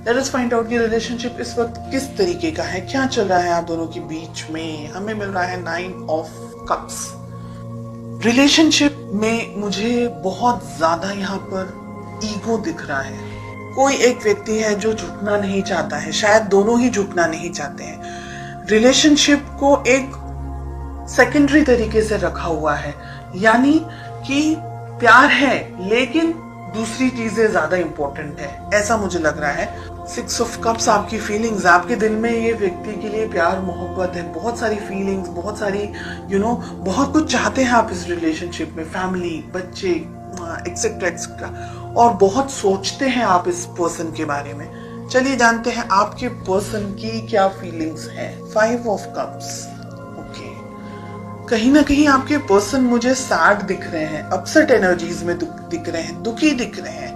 Let us find out कि relationship इस वक्त किस तरीके का है, क्या चल रहा है आप दोनों के बीच में। हमें मिल रहा है 9 ऑफ कप्स। रिलेशनशिप में मुझे बहुत ज्यादा यहाँ पर ईगो दिख रहा है। कोई एक व्यक्ति है जो झुकना नहीं चाहता है, शायद दोनों ही झुकना नहीं चाहते हैं। रिलेशनशिप को एक सेकेंडरी तरीके से रखा हुआ है, यानी कि प्यार है लेकिन दूसरी चीजें ज्यादा इंपॉर्टेंट है, ऐसा मुझे लग रहा है। 6 ऑफ कप्स आपकी फीलिंग्स, आपके दिल में ये व्यक्ति के लिए प्यार मोहब्बत है, बहुत सारी फीलिंग्स, बहुत सारी बहुत कुछ चाहते हैं आप इस रिलेशनशिप में, फैमिली, बच्चे, एक्सेट्रा एक्सेट्रा, और बहुत सोचते हैं आप इस पर्सन के बारे में। चलिए जानते हैं आपके पर्सन की क्या फीलिंग्स हैं। 5 ऑफ कप्स। ओके, कहीं ना कहीं आपके पर्सन मुझे सैड दिख रहे हैं, अपसेट एनर्जीज में दिख रहे हैं, दुखी दिख रहे हैं।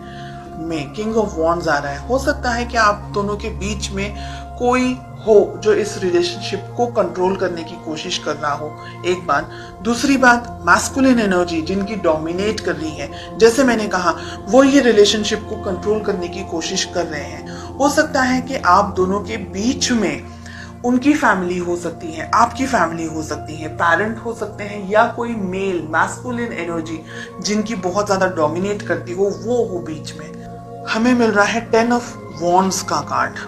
में किंग ऑफ वॉन्ड्स आ रहा है। हो सकता है कि आप दोनों के बीच में कोई हो जो इस रिलेशनशिप को कंट्रोल करने की कोशिश कर रहा हो, एक बात। दूसरी बात, मैस्कुलिन एनर्जी जिनकी डोमिनेट कर रही है, जैसे मैंने कहा, वो ये रिलेशनशिप को कंट्रोल करने की कोशिश कर रहे हैं। हो सकता है कि आप दोनों के बीच में उनकी फैमिली हो सकती है, आपकी फैमिली हो सकती है, पेरेंट हो सकते हैं, या कोई मेल मैस्कुलिन एनर्जी जिनकी बहुत ज्यादा डोमिनेट करती हो, वो हो बीच में। हमें मिल रहा है 10 ऑफ वॉन्ड्स का कार्ड।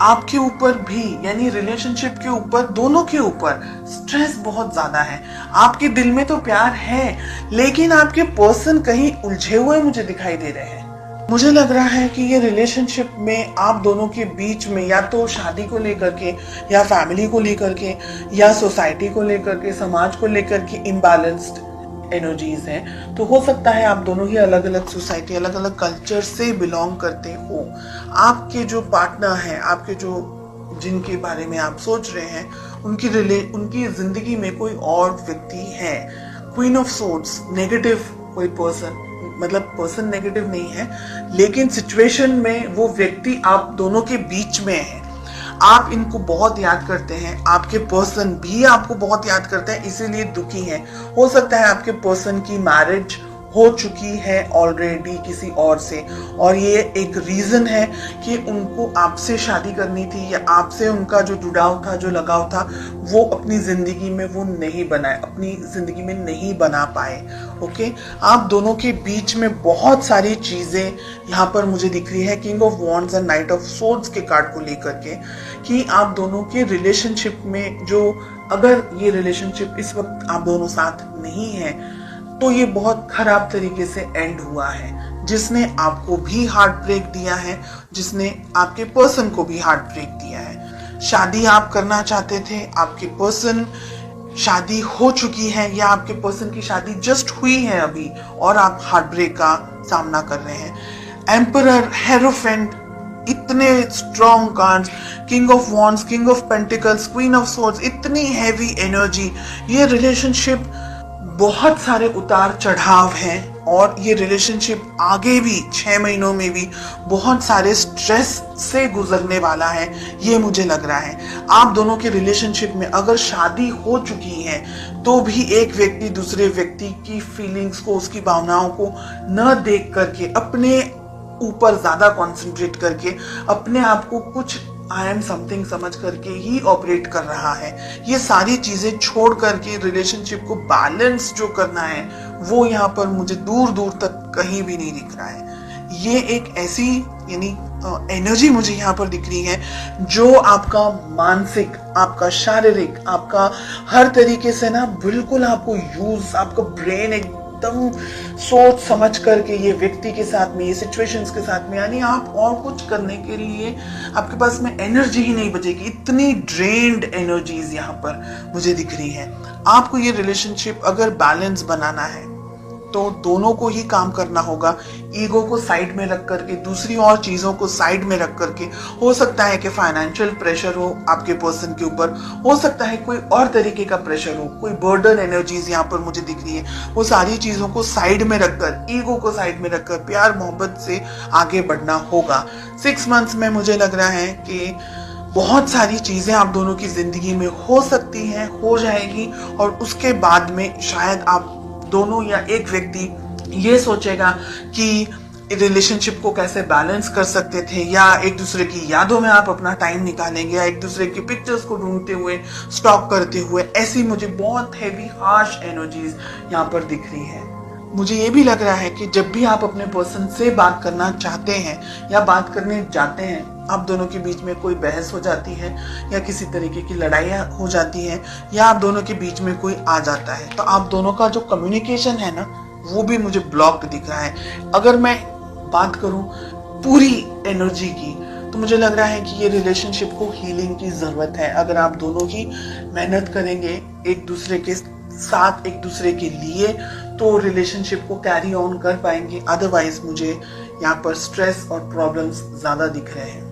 आपके ऊपर भी, यानी रिलेशनशिप के ऊपर, दोनों के ऊपर स्ट्रेस बहुत ज्यादा है। आपके दिल में तो प्यार है लेकिन आपके पर्सन कहीं उलझे हुए मुझे दिखाई दे रहे हैं। मुझे लग रहा है कि ये रिलेशनशिप में आप दोनों के बीच में या तो शादी को लेकर के, या फैमिली को लेकर के, या सोसाइटी को लेकर के, समाज को लेकर के इम्बैलेंस्ड एनर्जीज हैं। तो हो सकता है आप दोनों ही अलग अलग सोसाइटी, अलग अलग कल्चर से बिलोंग करते हो। आपके जो पार्टनर हैं, आपके जो जिनके बारे में आप सोच रहे हैं, उनकी जिंदगी में कोई और व्यक्ति है। क्वीन ऑफ सोर्ड्स, नेगेटिव कोई पर्सन, मतलब पर्सन नेगेटिव नहीं है लेकिन सिचुएशन में वो व्यक्ति आप दोनों के बीच में है। आप इनको बहुत याद करते हैं, आपके पर्सन भी आपको बहुत याद करते हैं, इसीलिए दुखी हैं। हो सकता है आपके पर्सन की मैरिज हो चुकी है ऑलरेडी किसी और से, और ये एक रीजन है कि उनको आपसे शादी करनी थी, या आपसे उनका जो जुड़ाव था, जो लगाव था, वो अपनी जिंदगी में वो नहीं बनाए, अपनी जिंदगी में नहीं बना पाए। ओके, आप दोनों के बीच में बहुत सारी चीजें यहाँ पर मुझे दिख रही है, king of wands and night of swords के कार्ड को लेकर के, कि आप दोनों के रिलेशनशिप में जो, अगर ये रिलेशनशिप इस वक्त आप दोनों साथ नहीं है तो ये बहुत खराब तरीके से एंड हुआ है, जिसने आपको भी हार्ट ब्रेक दिया है, जिसने आपके पर्सन को भी हार्ट ब्रेक दिया है। शादी आप करना चाहते थे, आपके पर्सन शादी हो चुकी है, या आपके पर्सन की शादी जस्ट हुई है अभी और आप हार्ट ब्रेक का सामना कर रहे हैं। एम्परर, हेरोफेंट, इतने strong cards, king of wands, king of pentacles, queen of swords, इतनी हैवी एनर्जी। ये रिलेशनशिप बहुत सारे उतार चढ़ाव हैं, और ये रिलेशनशिप आगे भी 6 महीनों में भी बहुत सारे स्ट्रेस से गुजरने वाला है, ये मुझे लग रहा है। आप दोनों के रिलेशनशिप में अगर शादी हो चुकी है तो भी एक व्यक्ति दूसरे व्यक्ति की फीलिंग्स को, उसकी भावनाओं को न देख करके, अपने ऊपर ज्यादा कंसंट्रेट करके, अपने आप को कुछ आई एम समथिंग समझ करके ही ऑपरेट कर रहा है। ये सारी चीजें छोड़ करके रिलेशनशिप को बैलेंस जो करना है, वो यहाँ पर मुझे दूर दूर तक कहीं भी नहीं दिख रहा है। ये एक ऐसी यानी एनर्जी मुझे यहाँ पर दिख रही है जो आपका मानसिक, आपका शारीरिक, आपका हर तरीके से ना बिल्कुल आपको यूज, आपका ब्रेन एकदम सोच समझ करके ये व्यक्ति के साथ में, ये सिचुएशंस के साथ में, यानी आप और कुछ करने के लिए आपके पास में एनर्जी ही नहीं बचेगी। इतनी ड्रेन्ड एनर्जीज यहाँ पर मुझे दिख रही है। आपको ये रिलेशनशिप अगर बैलेंस बनाना है तो दोनों को ही काम करना होगा। ईगो को साइड में रख करके, दूसरी और चीजों को साइड में रख करके, हो सकता है कि फाइनेंशियल प्रेशर हो आपके पर्सन के ऊपर, हो सकता है कोई और तरीके का प्रेशर हो, कोई बर्डन एनर्जीज यहाँ पर मुझे दिख रही है, वो सारी चीजों को साइड में रखकर, ईगो को साइड में रखकर प्यार मोहब्बत से आगे बढ़ना होगा। 6 मंथ्स में मुझे लग रहा है कि बहुत सारी चीजें आप दोनों की जिंदगी में हो सकती हैं, हो जाएगी, और उसके बाद में शायद आप दोनों या एक व्यक्ति ये सोचेगा कि रिलेशनशिप को कैसे बैलेंस कर सकते थे, या एक दूसरे की यादों में आप अपना टाइम निकालेंगे, या एक दूसरे की पिक्चर्स को ढूंढते हुए, स्टॉक करते हुए, ऐसी मुझे बहुत हैवी हार्श एनर्जीज यहाँ पर दिख रही है। मुझे ये भी लग रहा है कि जब भी आप अपने पर्सन से बात करना चाहते हैं या बात करने जाते हैं, आप दोनों के बीच में कोई बहस हो जाती है या किसी तरीके की लड़ाइयाँ हो जाती है, या आप दोनों के बीच में कोई आ जाता है, तो आप दोनों का जो कम्युनिकेशन है ना, वो भी मुझे ब्लॉक्ड दिख रहा है। अगर मैं बात करूं पूरी एनर्जी की, तो मुझे लग रहा है कि ये रिलेशनशिप को हीलिंग की जरूरत है। अगर आप दोनों ही मेहनत करेंगे एक दूसरे के साथ, एक दूसरे के लिए, तो रिलेशनशिप को कैरी ऑन कर पाएंगे। अदरवाइज मुझे यहाँ पर स्ट्रेस और प्रॉब्लम्स ज्यादा दिख रहे हैं।